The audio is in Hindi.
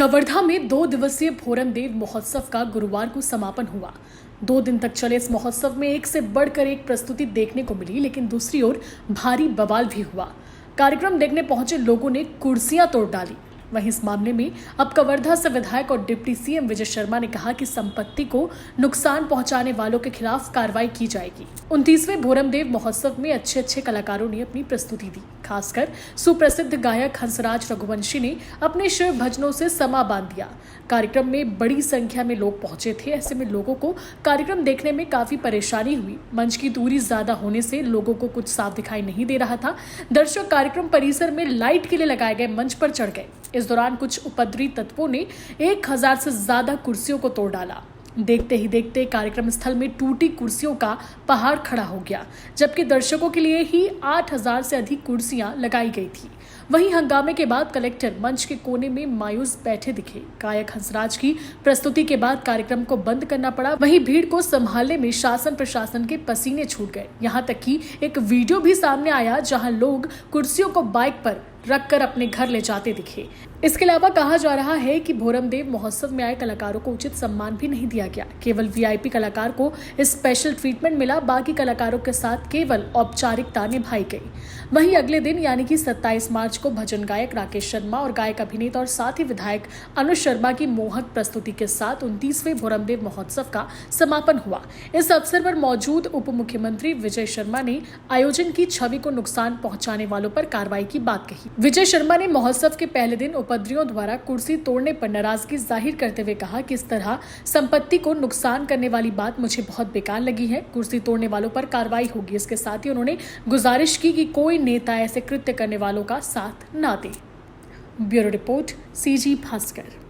कवर्धा में 2 दिवसीय भोरमदेव महोत्सव का गुरुवार को समापन हुआ। 2 दिन तक चले इस महोत्सव में एक से बढ़कर एक प्रस्तुति देखने को मिली, लेकिन दूसरी ओर भारी बवाल भी हुआ। कार्यक्रम देखने पहुंचे लोगों ने कुर्सियां तोड़ डाली। वहीं इस मामले में अब कवर्धा से विधायक और डिप्टी सीएम विजय शर्मा ने कहा कि संपत्ति को नुकसान पहुंचाने वालों के खिलाफ कार्रवाई की जाएगी। 29वें भोरमदेव महोत्सव में अच्छे कलाकारों ने अपनी प्रस्तुति दी। खासकर सुप्रसिद्ध गायक हंसराज रघुवंशी ने अपने शिव भजनों से समा बांध दिया। कार्यक्रम में बड़ी संख्या में लोग पहुंचे थे। ऐसे में लोगों को कार्यक्रम देखने में काफी परेशानी हुई। मंच की दूरी ज्यादा होने से लोगों को कुछ साफ दिखाई नहीं दे रहा था। दर्शक कार्यक्रम परिसर में लाइट के लिए लगाए गए मंच पर चढ़ गए। इस दौरान कुछ उपद्रवी तत्वों ने 1000 से ज्यादा कुर्सियों को तोड़ डाला। देखते ही देखते कार्यक्रम स्थल में टूटी कुर्सियों का पहाड़ खड़ा हो गया, जबकि दर्शकों के लिए ही 8000 से अधिक कुर्सियां लगाई गई थी। वहीं हंगामे के बाद कलेक्टर मंच के कोने में मायूस बैठे दिखे। गायक हंसराज की प्रस्तुति के बाद कार्यक्रम को बंद करना पड़ा। वहीं भीड़ को संभालने में शासन प्रशासन के पसीने छूट गए। यहां तक कि एक वीडियो भी सामने आया जहां लोग कुर्सियों को बाइक पर रखकर अपने घर ले जाते दिखे। इसके अलावा कहा जा रहा है कि भोरमदेव महोत्सव में आए कलाकारों को उचित सम्मान भी नहीं दिया गया। केवल वीआईपी कलाकार को स्पेशल ट्रीटमेंट मिला। बाकी कलाकारों के साथ केवल औपचारिकता निभाई गई। वहीं अगले दिन यानी कि 27 मार्च को भजन गायक राकेश शर्मा और गायक अभिनेता और साथ ही विधायक अनुज शर्मा की मोहक प्रस्तुति के साथ 29वें भोरमदेव महोत्सव का समापन हुआ। इस अवसर पर मौजूद उप मुख्यमंत्री विजय शर्मा ने आयोजन की छवि को नुकसान पहुंचाने वालों पर कार्रवाई की बात कही। विजय शर्मा ने महोत्सव के पहले दिन उपद्रवियों द्वारा कुर्सी तोड़ने पर नाराजगी जाहिर करते हुए कहा कि इस तरह संपत्ति को नुकसान करने वाली बात मुझे बहुत बेकार लगी है। कुर्सी तोड़ने वालों पर कार्रवाई होगी। इसके साथ ही उन्होंने गुजारिश की कि कोई नेता ऐसे कृत्य करने वालों का साथ ना दे। Bureau report, CG Bhaskar.